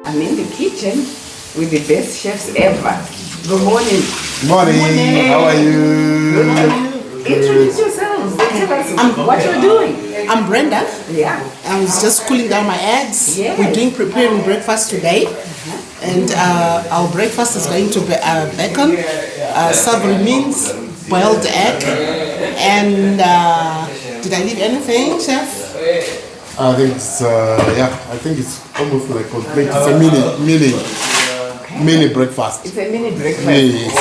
I'm in the kitchen with the best chefs ever. Good morning. Morning. How are you? Good morning. Introduce yourselves. Tell us what you're doing. I'm Brenda. Yeah. I was just cooling down my eggs. Yes. We're preparing breakfast today. And our breakfast is going to be bacon, savory meats, boiled egg, and did I leave anything, Chef? I think it's I think it's almost like complete. It's a mini breakfast. It's a mini breakfast. Yes.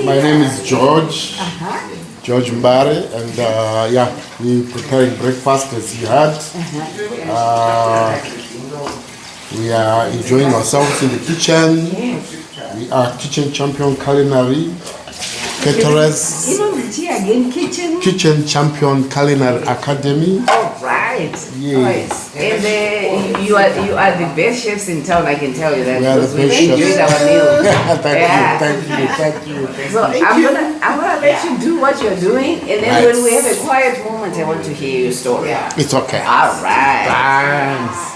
My name is George. George Mutare, and we're preparing breakfast as you heard. We are enjoying ourselves in the kitchen. We are kitchen champion culinary caterers. Kitchen champion culinary academy. Oh right. Yes. And you are the best chefs in town. I can tell you that. We are the because best we've enjoyed chefs. our meal. Thank you. So I'm gonna let you do what you're doing, and then when we have a quiet moment, I want to hear your story. It's okay. All right. Thanks.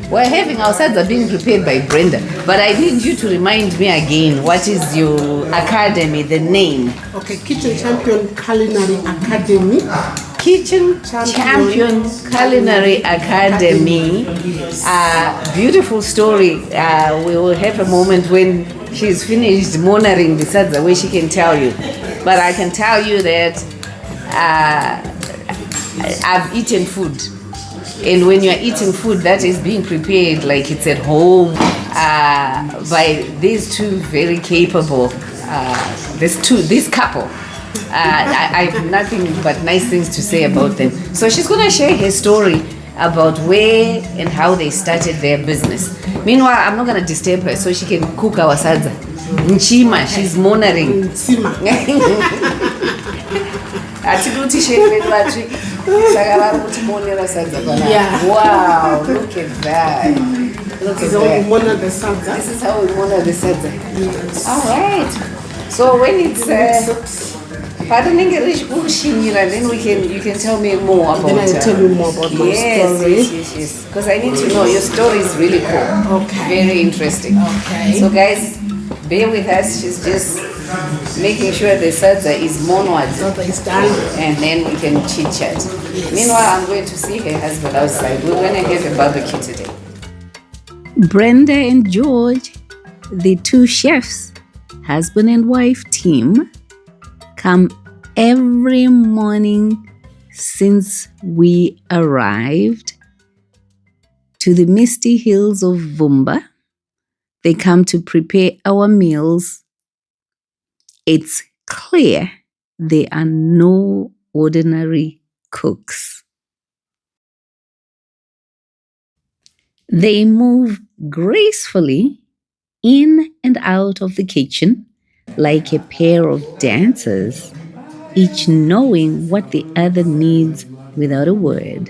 We're having our salads are being prepared by Brenda, but I need you to remind me again, what is your academy, the name? Okay, Kitchen Champion Culinary Academy. Kitchen Champion Culinary Academy. Beautiful story. We will have a moment when she's finished monitoring the sadza where she can tell you. But I can tell you that I've eaten food. And when you're eating food that is being prepared like it's at home by these two very capable, this couple, I have nothing but nice things to say about them. So she's going to share her story about where and how they started their business. Meanwhile, I'm not going to disturb her so she can cook our sadza. Nchima, she's monitoring. Yeah. Wow, look at that. Look at that. This is how we monitor the sadza. Yes. All right. So when it's then you can tell me more about. Then I'll tell you more about my story. Yes. Because I need to know. Your story is really cool. Okay. Very interesting. Okay. So guys, bear with us. She's just making sure the sadza is monward. It's done. And then we can chit chat. Yes. Meanwhile, I'm going to see her husband outside. We're going to have a barbecue today. Brenda and George, the two chefs, husband and wife team, come every morning since we arrived to the misty hills of Vumba. They come to prepare our meals. It's clear they are no ordinary cooks. They move gracefully in and out of the kitchen like a pair of dancers, each knowing what the other needs without a word.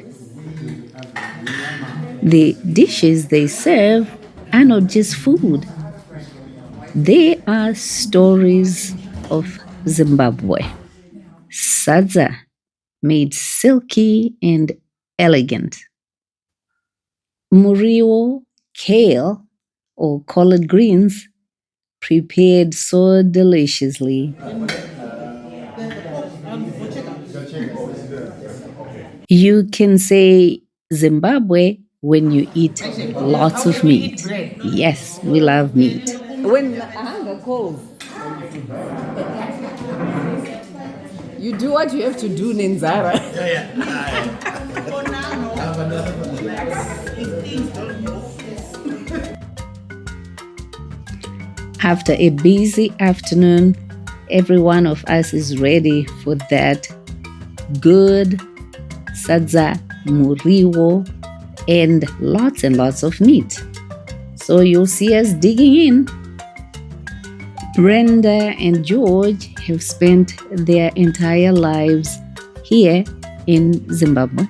The dishes they serve are not just food. They are stories of Zimbabwe. Sadza, made silky and elegant. Murio, kale, or collard greens, prepared so deliciously. You can say Zimbabwe when you eat lots of meat. Yes, we love meat. When hunger calls, you do what you have to do, Nenzara. After a busy afternoon, every one of us is ready for that good sadza, muriwo, and lots of meat. So you'll see us digging in. Brenda and George have spent their entire lives here in Zimbabwe.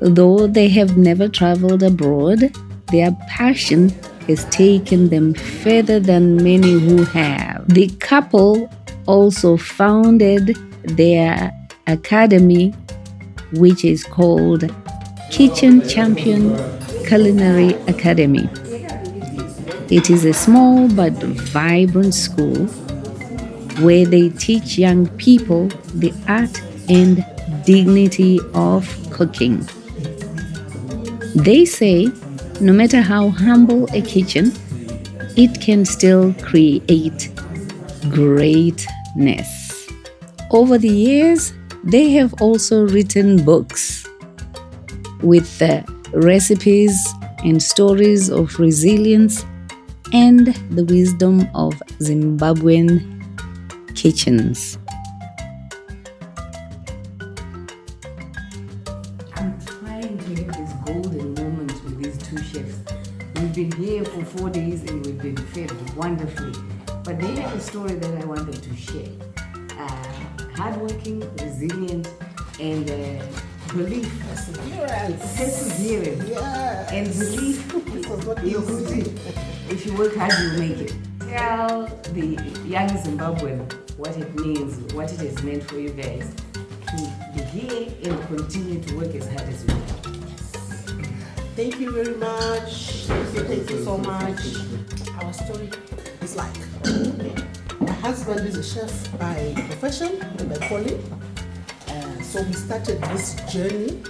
Though they have never traveled abroad, their passion has taken them further than many who have. The couple also founded their academy, which is called Kitchen Champion Culinary Academy. It is a small but vibrant school where they teach young people the art and dignity of cooking. They say no matter how humble a kitchen, it can still create greatness. Over the years, they have also written books with recipes and stories of resilience and the wisdom of Zimbabwean kitchens. I'm trying to have this golden moment with these two chefs. We've been here for 4 days and we've been fed wonderfully. But they have a story that I want them to share. Hardworking, resilient, and belief. Perseverance. Yeah. And belief. You're good. If you work hard, you'll make it. Tell the young Zimbabwean what it means, what it has meant for you guys to be here and continue to work as hard as you can. Thank you very much. Thank you so much. Our story is like, my husband is a chef by profession and by calling. So we started this journey.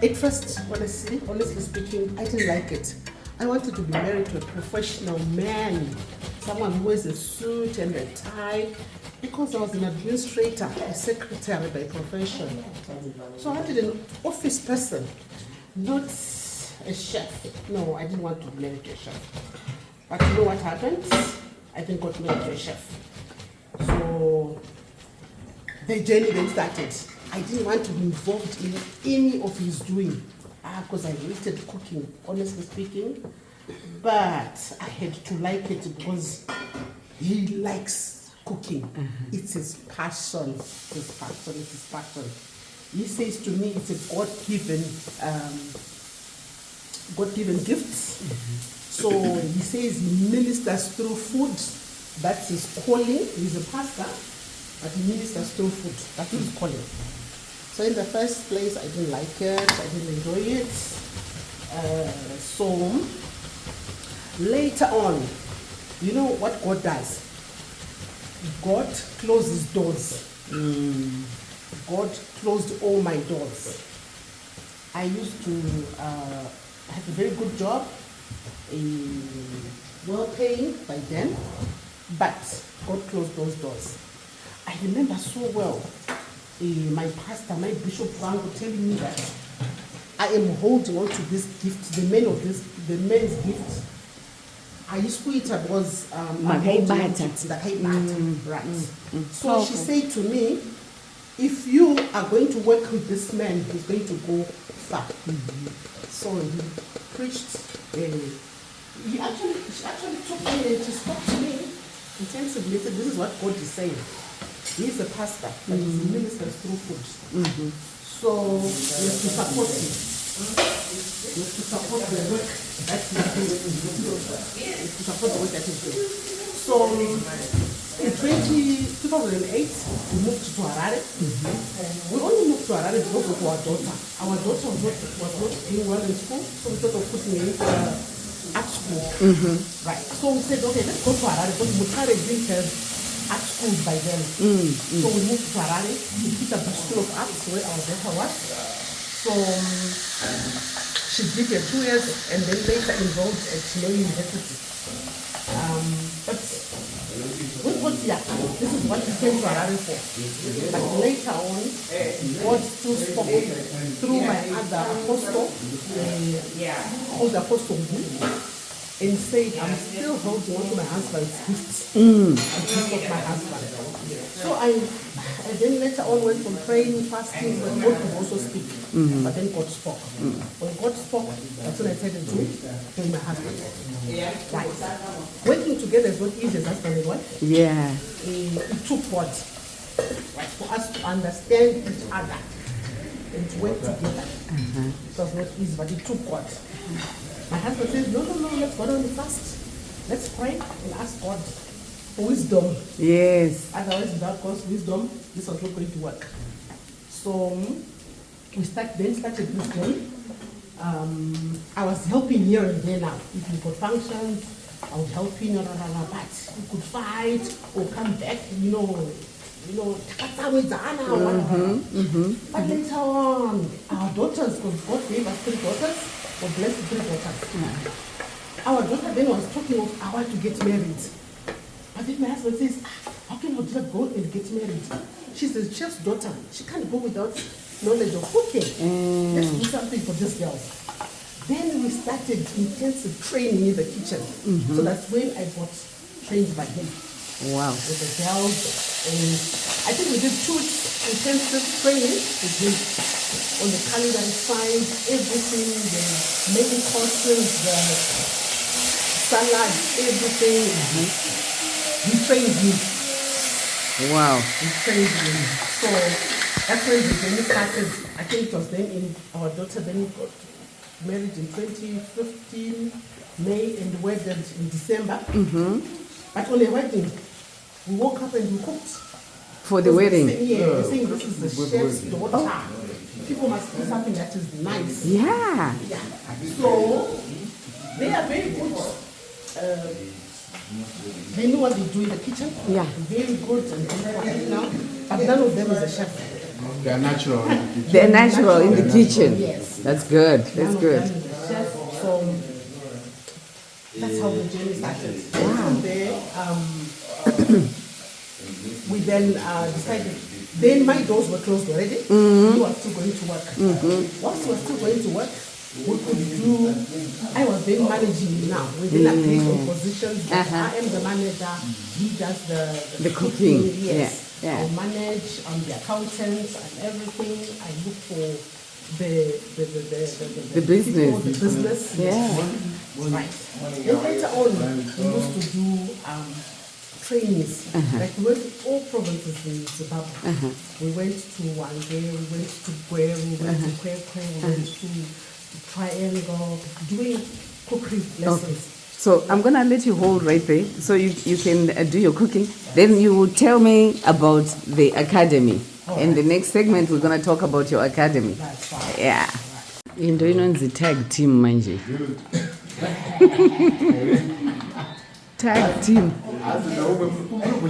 At first, honestly speaking, I didn't like it. I wanted to be married to a professional man, someone who wears a suit and a tie, because I was an administrator, a secretary by profession. So I wanted an office person, not a chef. No, I didn't want to be married to a chef. But you know what happened? I then got married to a chef. So the journey then started. I didn't want to be involved in any of his doing, because I hated cooking, honestly speaking. But I had to like it because he likes cooking. Mm-hmm. It's his passion. It's his passion. He says to me, it's a God-given gift. Mm-hmm. So he says he ministers through food. That's his calling. He's a pastor, but he ministers through food. That's his calling. So in the first place, I didn't like it. I didn't enjoy it. So later on, you know what God does? God closes doors. God closed all my doors. I used to have a very good job, well paying by then, but God closed those doors. I remember so well my pastor, my bishop Wango telling me that I am holding on to this gift, the man's gift. I used to eat was right. So she said to me, if you are going to work with this man, he's going to go far. Mm-hmm. So he preached. She actually took me and she spoke to me intensively. Said, this is what God is saying. He's a pastor, but he ministers through food. Mm-hmm. So you have to support him. You have to support the work that he's doing. You have to support the work that he's doing. So in 2008, we moved to Harare. Mm-hmm. We only moved to Harare because of our daughter. Our daughter was not doing well in school, so we thought of putting her into art school. Mm-hmm. Right. So we said, okay, let's go to Harare because Mutare didn't have art school by then. So we moved to Harare to Peterborough School of Arts, where our daughter was. So she did her 2 years and then later enrolled at Chile University. But this is what we came to Harare for. But later on, God still spoke through my other apostle, called Apostle Wu. and said, I'm still holding on to my husband's gifts. The gift of my husband. So I then later on went from praying, fasting, but God could also speak. But then God spoke. When God spoke, that's when I said to my husband. Right. Working together is not easy as husband and wife. Yeah. It took what? Right, for us to understand each other and to work together. It was not easy, but it took what? My husband says, no, let's go down the fast. Let's pray and ask God for wisdom. Yes. Otherwise, without God's wisdom, this was not going to work. So we started this journey. I was helping here and there now. If we got functions, I would help in, but we could fight or come back, But later on, our daughters, because God gave us 3 daughters, or blessed 3 daughters. Our daughter then was talking of, I want to get married. But then my husband says, how can our daughter go and get married? She's a chef's daughter. She can't go without knowledge of cooking. Let's do something for this girl. Then we started intensive training in the kitchen. So that's when I got trained by him. Wow. With the girls. And I think we did 2 weeks intensive training with him on the culinary side, everything, the main courses, the salad, everything. He trained me. Wow. He trained me. So that's when the journey started. I think it was then our daughter then got married in 2015, May, and wedded in December. But on the wedding, we woke up and we cooked. For the wedding? We're saying this is the chef's daughter. People must do something that is nice. Yeah. So they are very good. They know what they do in the kitchen. Yeah. Very good and good now. But none of them is a chef. They are natural in the kitchen. They're natural in the kitchen. Yes. That's good. None That's of good. them is a chef. So that's how the journey started. From there, we then decided. Then my doors were closed already. We were still going to work. Whilst we were still going to work, we could do. I was then managing now. We then agreed on positions. I am the manager. He does the cooking. Yes. Yeah. I manage. I'm the accountant and everything. I look for the business. people, the business. Yeah. Right. Then later on, we used to do trainings. Like we went to all provinces in Zimbabwe. We went to Wange, we went to Gweru, we went to Kwekwe, we went to Triangle, doing cookery lessons. So I'm going to let you hold right there so you can do your cooking. Then you will tell me about the academy. In the next segment, we're going to talk about your academy. That's fine. Yeah. Into inonzi tag team manje. Tag team. Even we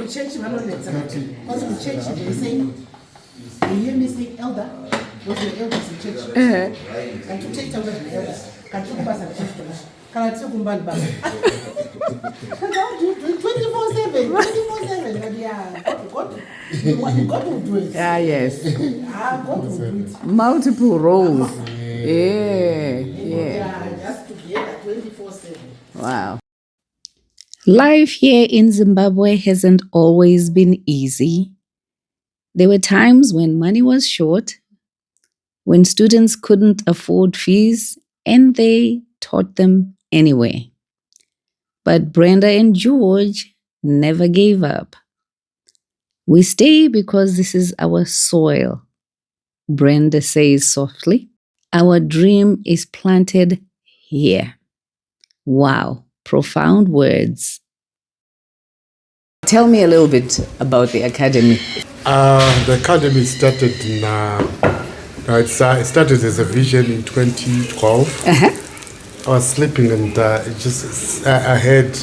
change because we change they say, you hear me say elder, what's the elders in church? Can you take away the elders? Can you pass a church? Can I take them back? How do you do it 24/7? 24/7. But yeah, God will do it. Ah, yes. God will do it. Multiple roles. Yeah. Just together 24/7. Wow. Life here in Zimbabwe hasn't always been easy. There were times when money was short, when students couldn't afford fees, and they taught them anyway. But Brenda and George never gave up. We stay because this is our soil, Brenda says softly. Our dream is planted here. Wow, profound words. Tell me a little bit about the academy. The academy started in. It started as a vision in 2012. I was sleeping and I heard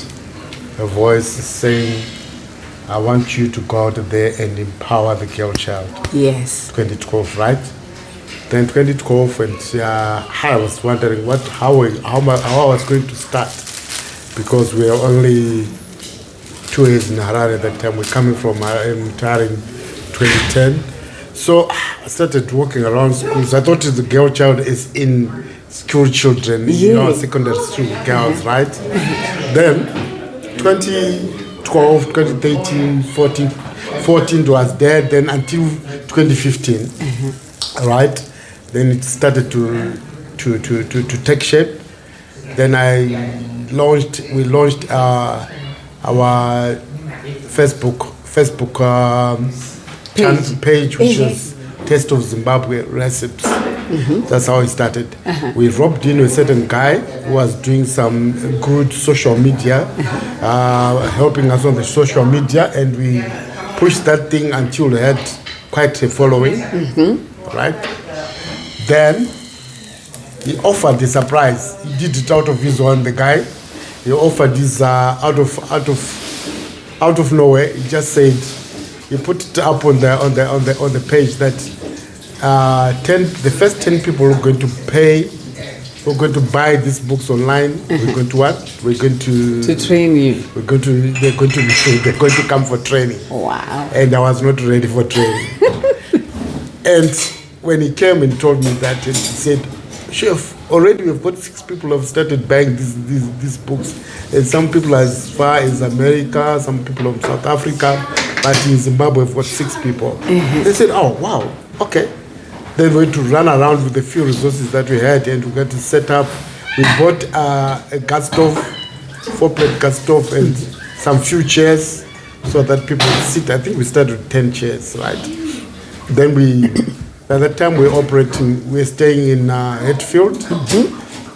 a voice saying, "I want you to go out there and empower the girl child." Yes. 2012, right? Then 2012, and I was wondering how I was going to start, because we were only 2 years in Harare at that time. We're coming from Mutare in 2010. So I started walking around schools. I thought the girl child is in school children, secondary school girls, right? Then 2012, 2013, 14 was there, then until 2015, right? Then it started to take shape. Then we launched our Facebook page, which was Taste of Zimbabwe Recipes. That's how it started. We roped in a certain guy who was doing some good social media, helping us on the social media, and we pushed that thing until we had quite a following, right? Then he offered the surprise. He did it out of his own. The guy, he offered this out of nowhere. He just said, he put it up on the page that the first 10 people who are going to pay, who are going to buy these books online, we're going to what? We're going to train you. They're going to come for training. Wow. And I was not ready for training. And when he came and told me that, and he said, Chef, already we've got 6 people who have started buying these books. And some people as far as America, some people from South Africa, but in Zimbabwe we've got 6 people. They said, oh, wow, okay. Then we went to run around with the few resources that we had, and we got to set up. We bought a gas stove, 4-plate gas stove, and some few chairs so that people would sit. I think we started with 10 chairs, right? Then by the time we were operating, we were staying in Hatfield.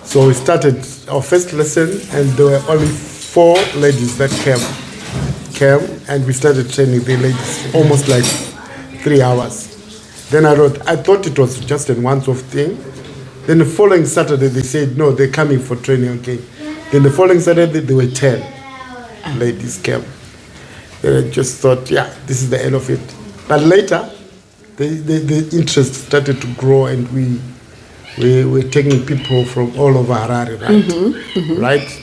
So we started our first lesson, and there were only 4 ladies that came, and we started training the ladies almost like 3 hours. Then I thought it was just a once-off thing. Then the following Saturday, they said, no, they're coming for training again. Then the following Saturday, there were 10 ladies came. Then I just thought, yeah, this is the end of it. But later, the interest started to grow, and we were taking people from all over Harare, right? Right?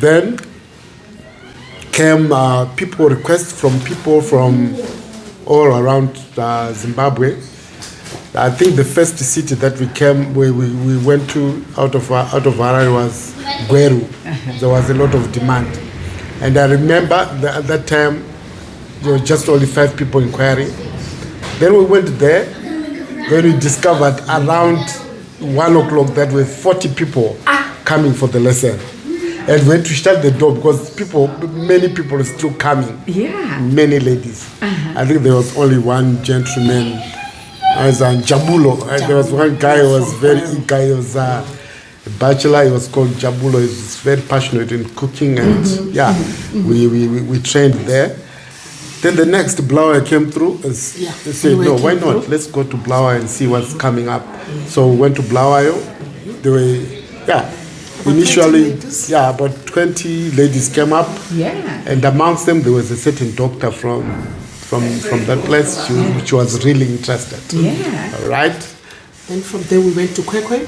Then came requests from people from all around Zimbabwe. I think the first city that we went to out of Harare was Gweru. There was a lot of demand. And I remember at that time, there were just only 5 people inquiring. Then we went there, when we discovered around 1 o'clock that were 40 people coming for the lesson. And we had to shut the door because many people are still coming. Yeah. Many ladies. I think there was only one gentleman, as Jabulo. There was one guy who was very eager. He was a bachelor. He was called Jabulo. He was very passionate in cooking, and we trained there. Then the next Blawa came through, and they said, no, why not? Let's go to Blawa and see what's coming up. So we went to Blawayo. They were, initially, about 20 ladies came up. Yeah. And amongst them, there was a certain doctor from that place, which was really interested. Yeah. All right. Then from there, we went to Kwekwe.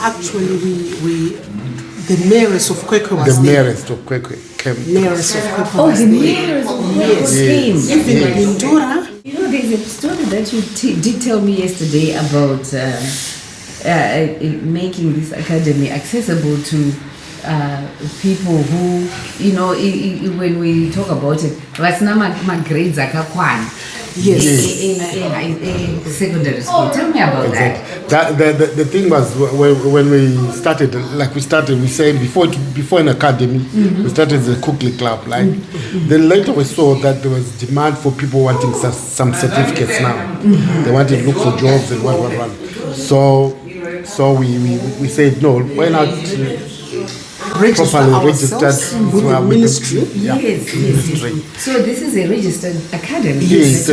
Actually, the mayoress of Kwekwe was the mayoress of Kwekwe came. Mayoress of Kwekwe was the mayoress of Kwekwe came. Even Mutare. You know, there's a story that you did tell me yesterday about making this academy accessible to people who, you know, when we talk about it, my grades akakwana. Yes. Secondary school. Tell me about that. The thing was, when we started, we said before an academy, we started as a cooking club, right? Then later we saw that there was demand for people wanting some certificates now. They wanted to look for jobs and what. So we said, no, why not properly registered with the ministry? Yes. So this is a registered academy. Yes,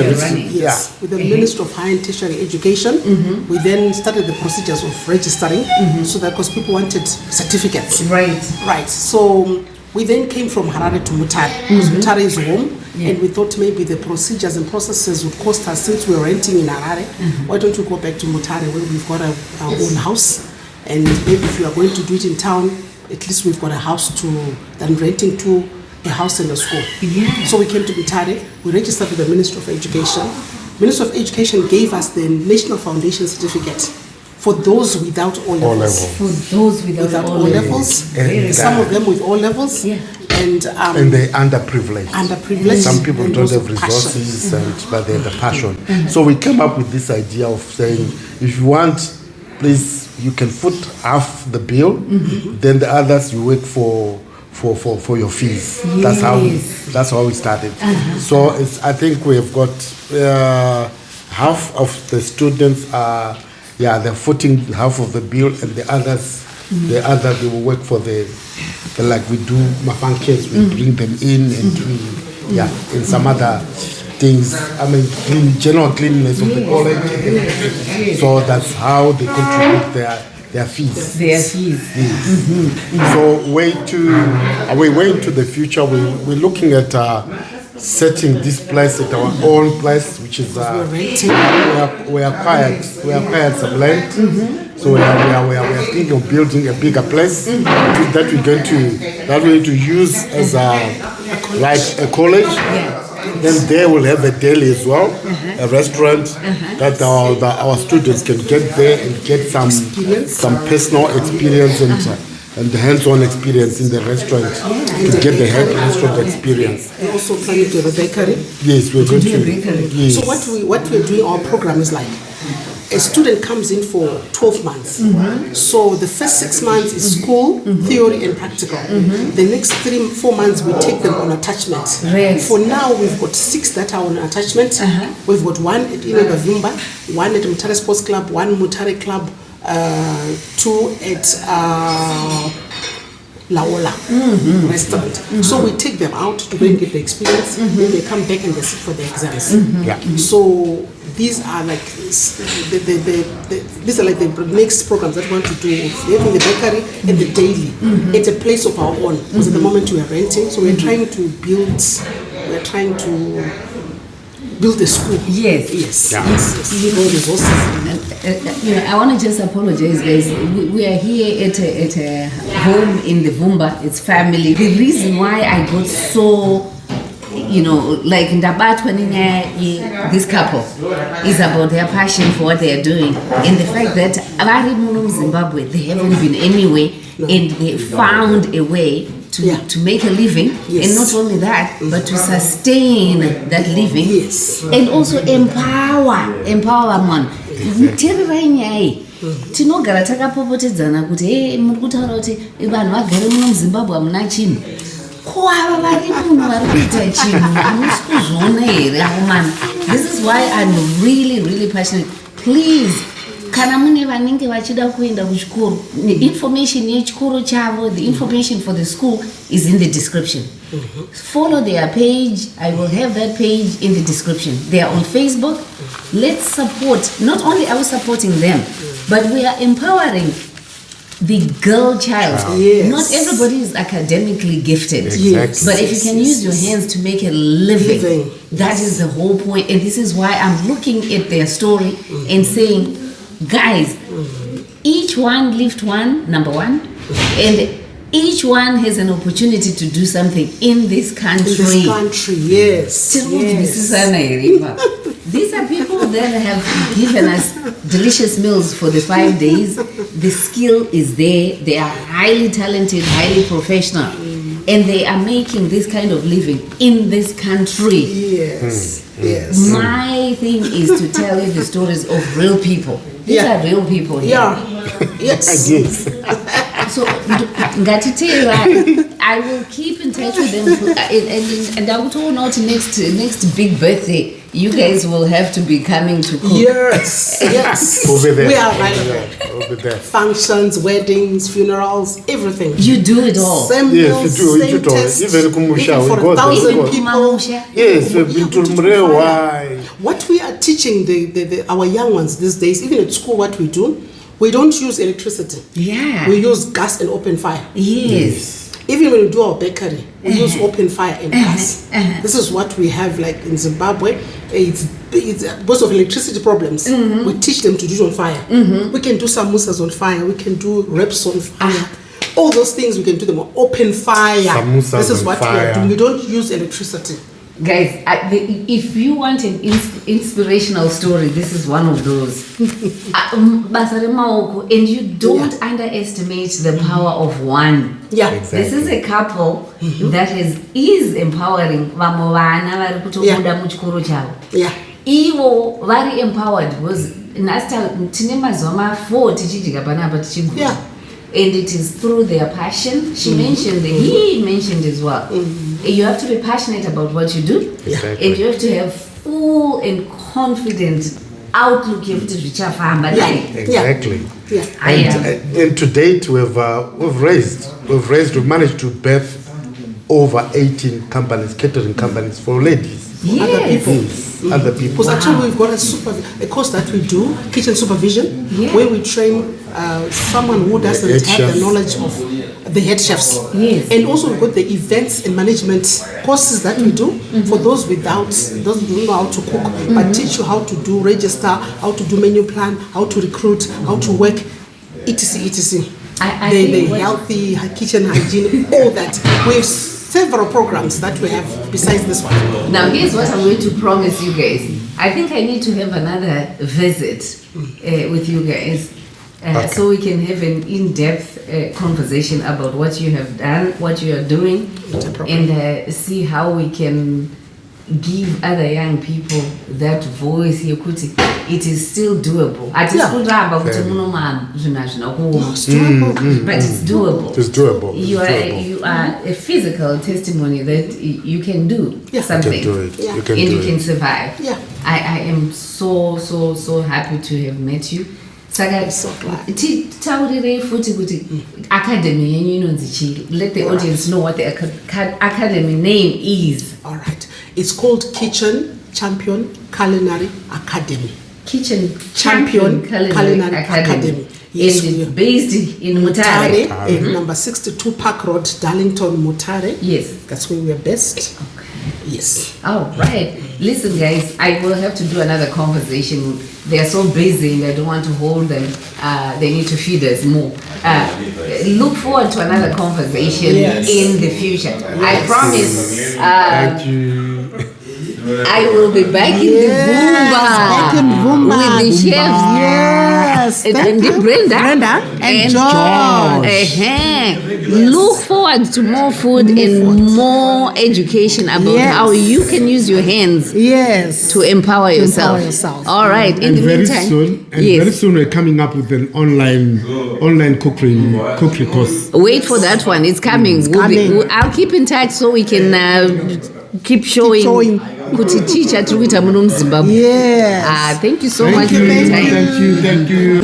with the Ministry of Higher and Tertiary Education. We then started the procedures of registering, so that because people wanted certificates. Right. So we then came from Harare to Mutare, because Mutare is home. And we thought maybe the procedures and processes would cost us, since we were renting in Harare. Why don't we go back to Mutare, where we've got our own house, and maybe if we are going to do it in town, at least we've got a house than renting to a house and a school. Yeah. So we came to Mutare, we registered with the Ministry of Education. Ministry of Education gave us the National Foundation Certificate for those without O levels. level. For those without O levels. And, Some of them with O levels. Yeah. And they're underprivileged. underprivileged. Some people and don't those have with passion. resources, but they have the passion. So we came up with this idea of saying, if you want, please, you can foot half the bill, then the others you work for your fees. That's how we started. So I think we have got half of the students are they're footing half of the bill, and the others they will work for the like we do mafankes, we bring them in and do in some other things. I mean, general cleanliness of the college. So that's how they contribute their fees. Their fees. Yes. So way into the future. We're looking at setting this place at our own place, which is we acquired some land. So we are thinking of building a bigger place that we're going to use as a college. Then they will have a deli as well, a restaurant that our students can get there and get some personal experience and the hands-on experience in the restaurant to get the restaurant experience. We also planning to have a bakery. Yes, we're going to. Yes. So what we're doing, our program is like, a student comes in for 12 months. So the first 6 months is school, theory and practical. The next 3-4 months we take them on attachment. Right. For now we've got 6 that are on attachment. We've got 1 at Vimba, 1 at Mutare Sports Club, 1 Mutare Club, 2 at Laola restaurant. So we take them out to go and get the experience. Then they come back and they sit for the exams. So these are like these are like the next programs that we want to do. We're having the bakery and the daily. It's a place of our own. Because at the moment we are renting, so we're trying to build a school. Yes. More resources. I want to just apologize, guys. We are here at a home in the Vumba. It's family. The reason why I got so, like this couple is about their passion for what they are doing, and the fact that in Zimbabwe they haven't been anywhere, and they found a way to make a living, and not only that, but to sustain that living, and also empower man. Tinogara takapopotedzana kuti muri kutaura kuti vanhu vagare muno muZimbabwe hamuna chinhu. Ko ava vari munhu vari kuita chinhu hamusi kuzviona here akomana. This is why I'm really passionate. Please, kana mune vanenge vachida kuenda kuchikoro, information yechikoro chavo, the information for the school is in the description. Follow their page. I will have that page in the description. They are on Facebook. Let's support. Not only are we supporting them, but we are empowering the girl child. Yes. Not everybody is academically gifted. Yes. But if you can use your hands to make a living, that is the whole point. And this is why I'm looking at their story and saying, guys, each one lift one, number one, and each one has an opportunity to do something in this country. Yes. These are people that have given us delicious meals for the 5 days. The skill is there. They are highly talented, highly professional, and they are making this kind of living in this country. Yes. My thing is to tell you the stories of real people. These are real people here. Yes. So, Ngatitera, I will keep in touch with them, and I will turn out next big birthday. You guys will have to be coming to cook. Yes. Over there. We are available. Over there. Functions, weddings, funerals, everything. You do it all. Same meals, you do. same test. Even Kumusha, for we got 1,000 people. Yes, we've been to Mrewa. What we are teaching our young ones these days, even at school, what we do, we don't use electricity. Yeah. We use gas and open fire. Yes. Even when we do our bakery, we use open fire and gas. This is what we have like in Zimbabwe. It's because of electricity problems. We teach them to do it on fire. We can do samosas on fire. We can do wraps on fire. All those things we can do them on open fire. Samosas this is on what fire. we are doing. We don't use electricity. Guys, if you want an inspirational story, this is one of those. And you don't underestimate the power of one. Yeah, Exactly. This is a couple that is empowering vamwe vana vari kutobuda muchikoro chavo. Yeah. Ivo vari empowered because tine mazuva ma4 tichidya panapa tichiguta. Yeah. And it is through their passion. She mentioned, he mentioned as well. You have to be passionate about what you do. Exactly. And you have to have full and confident outlook. You have to reach out for Exactly. Yeah. And to date, we've managed to birth over 18 companies, catering companies for ladies. Other people. Other people. Because actually we've got a course that we do, kitchen supervision, where we train someone who doesn't head have chef. the knowledge of the head chefs. Yes. And also we've got the events and management courses that we do for those who don't know how to cook, but teach you how to do register, how to do menu plan, how to recruit, how to work, etc. etc. I The think what- healthy kitchen hygiene, all that. We have several programs that we have besides this one. Now here's what I'm going to promise you guys. I think I need to have another visit with you guys so we can have an in-depth conversation about what you have done, what you are doing, and see how we can give other young people that voice here. It is still doable. It's doable. But it's doable. It's doable. You are a physical testimony that you can do something. You can do it. Yeah. You can And do you it. can survive. Yeah. I am so happy to have met you. Saka So glad. taurire futi kuti academy yenyu inonzi chii. Let the audience know what the academy name is. All right. It's called Kitchen Champion Culinary Academy. Kitchen Champion Culinary Culinary Academy. Academy. Yes, And we it's are. based in Mutare. Number 62 Park Road, Darlington, Mutare. Yes. That's where we are based. Okay. Yes. All right. Listen, guys, I will have to do another conversation. They are so busy and I don't want to hold them. They need to feed us more. Look forward to another conversation in the future. I promise Thank you. I will be back in the back in Vumba Vumba. with the chefs. Yes. And Thank you. Brenda and George. Look forward to more food and more education about how you can use your hands Yes. to empower yourself. yourself. All right. In And the very meantime, soon, yes. very soon we're coming up with an online cookery course. Wait for that one. It's coming. I'll keep in touch so we can keep showing. Kuti teacher tiri kuita muno muZimbabwe. Yes. Thank you so much for your time. Thank you.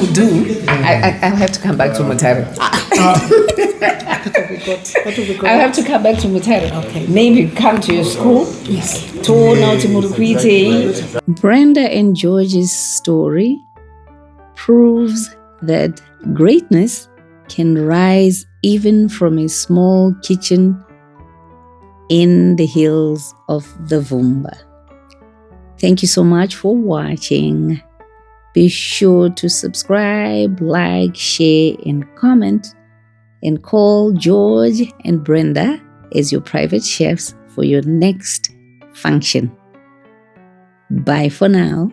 I'll have to come back to Mutare. I'll have to come back to Mutare. Okay. Maybe come to your school. Yes. Brenda and George's story proves that greatness can rise even from a small kitchen in the hills of the Vumba. Thank you so much for watching. Be sure to subscribe, like, share, and comment, and call George and Brenda as your private chefs for your next function. Bye for now.